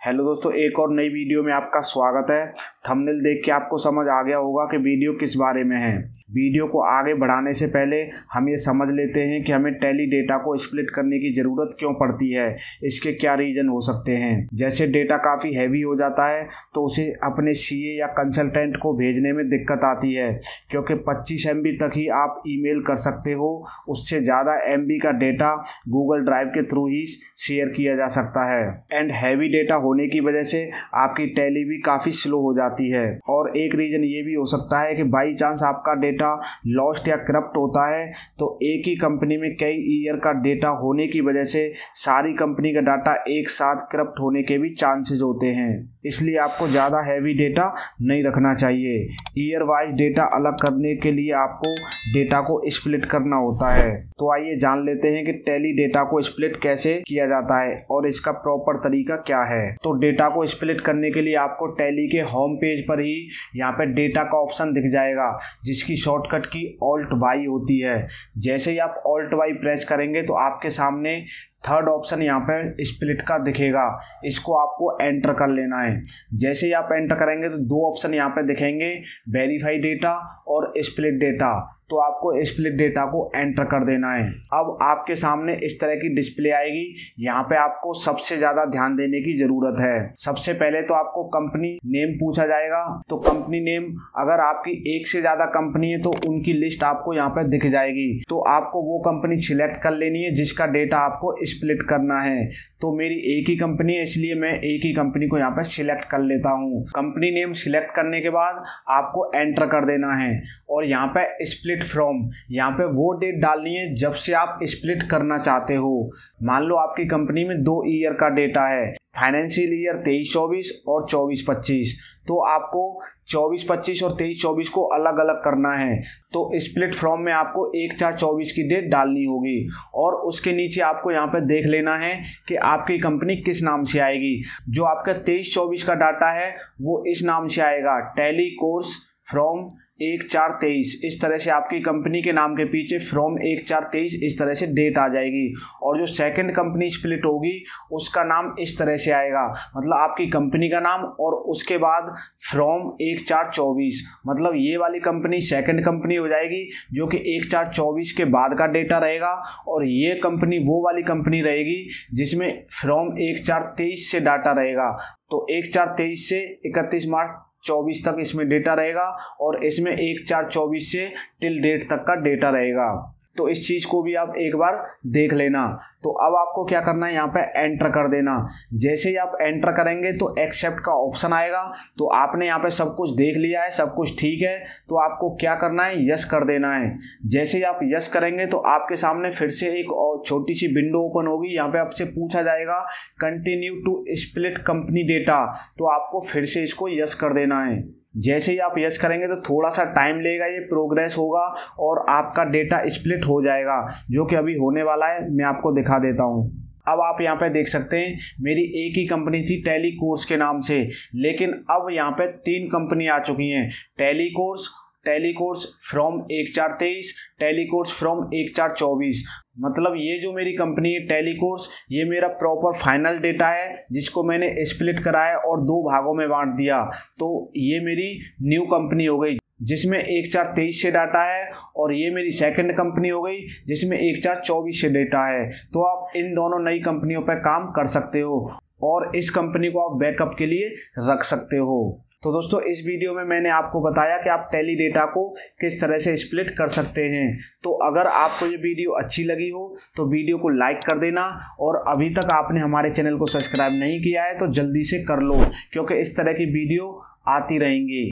Hello दोस्तों, एक और नई वीडियो में आपका स्वागत है। थंबनेल देख के आपको समझ आ गया होगा कि वीडियो किस बारे में है। वीडियो को आगे बढ़ाने से पहले हम ये समझ लेते हैं कि हमें टैली डेटा को स्प्लिट करने की ज़रूरत क्यों पड़ती है, इसके क्या रीज़न हो सकते हैं। जैसे डेटा काफ़ी हैवी हो जाता है तो उसे अपने सीए या कंसल्टेंट को भेजने में दिक्कत आती है, क्योंकि 25 MB तक ही आप ईमेल कर सकते हो। उससे ज़्यादा MB का डेटा गूगल ड्राइव के थ्रू ही शेयर किया जा सकता है। एंड हैवी डेटा होने की वजह से आपकी टैली भी काफ़ी स्लो हो जाती है। और एक रीज़न ये भी हो सकता है कि बाई चांस आपका डेटा लॉस्ट या करप्ट होता है तो एक ही कंपनी में कई ईयर का डेटा होने की वजह से सारी कंपनी का डाटा एक साथ करप्ट होने के भी चांसेस होते हैं। इसलिए आपको ज़्यादा हैवी डेटा नहीं रखना चाहिए। ईयर वाइज डेटा अलग करने के लिए आपको डेटा को स्प्लिट करना होता है। तो आइए जान लेते हैं कि टैली डेटा को स्प्लिट कैसे किया जाता है और इसका प्रॉपर तरीका क्या है। तो डेटा को स्प्लिट करने के लिए आपको टैली के होम पेज पर ही यहाँ पे डेटा का ऑप्शन दिख जाएगा, जिसकी शॉर्टकट की Alt Y होती है। जैसे ही आप Alt Y प्रेस करेंगे तो आपके सामने थर्ड ऑप्शन यहाँ पे स्प्लिट का दिखेगा। इसको आपको एंटर कर लेना है। जैसे ही आप एंटर करेंगे तो दो ऑप्शन यहाँ पे दिखेंगे, वेरीफाई डेटा और स्प्लिट डेटा। तो आपको स्प्लिट डेटा को एंटर कर देना है। अब आपके सामने इस तरह की डिस्प्ले आएगी। यहाँ पे आपको सबसे ज़्यादा ध्यान देने की ज़रूरत है। सबसे पहले तो आपको कंपनी नेम पूछा जाएगा। तो कंपनी नेम, अगर आपकी एक से ज़्यादा कंपनी है तो उनकी लिस्ट आपको यहाँ पे दिख जाएगी। तो आपको वो कंपनी सिलेक्ट कर लेनी है जिसका डेटा आपको स्प्लिट करना है। तो मेरी एक ही कंपनी है, इसलिए मैं एक ही कंपनी को यहाँ पे सिलेक्ट कर लेता हूँ। कंपनी नेम सिलेक्ट करने के बाद आपको एंटर कर देना है और यहाँ पे स्प्लिट फ्रॉम, यहाँ पे वो डेट डालनी है जब से आप स्प्लिट करना चाहते हो। मान लो आपकी कंपनी में 2 ईयर का डेटा है, फाइनेंशियल ईयर 23-24 और 24-25। तो आपको 24-25 और 23-24 को अलग अलग करना है। तो स्प्लिट फ्रॉम में आपको 1/4/24 की डेट डालनी होगी और उसके नीचे आपको यहाँ पे देख लेना है कि आपकी कंपनी किस नाम से आएगी। जो आपका 23-24 का डाटा है वो इस नाम से आएगा, टैली कोर्स फ्रॉम 1/4/23। इस तरह से आपकी कंपनी के नाम के पीछे फ्रॉम 1/4/23 इस तरह से डेट आ जाएगी। और जो सेकंड कंपनी स्प्लिट होगी उसका नाम इस तरह से आएगा, मतलब आपकी कंपनी का नाम और उसके बाद फ्रॉम 1/4/24। मतलब ये वाली कंपनी सेकंड कंपनी हो जाएगी जो कि 1/4/24 के बाद का डेटा रहेगा, और ये कंपनी वो वाली कंपनी रहेगी जिसमें फ्रॉम 1/4/23 से डाटा रहेगा। तो 1/4/23 से 31 मार्च 24 तक इसमें डेटा रहेगा और इसमें 1/4/24 से टिल डेट तक का डेटा रहेगा। तो इस चीज़ को भी आप एक बार देख लेना। तो अब आपको क्या करना है, यहाँ पे एंटर कर देना। जैसे ही आप एंटर करेंगे तो एक्सेप्ट का ऑप्शन आएगा। तो आपने यहाँ पे सब कुछ देख लिया है, सब कुछ ठीक है, तो आपको क्या करना है, यस कर देना है। जैसे ही आप यस करेंगे तो आपके सामने फिर से एक और छोटी सी विंडो ओपन होगी। यहाँ पे आपसे पूछा जाएगा continue to split company data, तो आपको फिर से इसको यस कर देना है। जैसे ही आप यस करेंगे तो थोड़ा सा टाइम लेगा, ये प्रोग्रेस होगा और आपका डेटा स्प्लिट हो जाएगा, जो कि अभी होने वाला है। मैं आपको दिखा देता हूँ। अब आप यहाँ पे देख सकते हैं मेरी एक ही कंपनी थी टैली कोर्स के नाम से, लेकिन अब यहाँ पे 3 कंपनी आ चुकी हैं, tally course from 1/4/23, tally course from 1/4/24। मतलब ये जो मेरी कंपनी है टैली कोर्स, ये मेरा प्रॉपर फाइनल डेटा है जिसको मैंने स्प्लिट कराया और 2 भागों में बांट दिया। तो ये मेरी न्यू कंपनी हो गई जिसमें 1/4/23 से डाटा है, और ये मेरी सेकंड कंपनी हो गई जिसमें 1/4/24 से डेटा है। तो आप इन दोनों नई कंपनियों पर काम कर सकते हो और इस कंपनी को आप बैकअप के लिए रख सकते हो। तो दोस्तों, इस वीडियो में मैंने आपको बताया कि आप टैली डेटा को किस तरह से स्प्लिट कर सकते हैं। तो अगर आपको ये वीडियो अच्छी लगी हो तो वीडियो को लाइक कर देना, और अभी तक आपने हमारे चैनल को सब्सक्राइब नहीं किया है तो जल्दी से कर लो, क्योंकि इस तरह की वीडियो आती रहेंगी।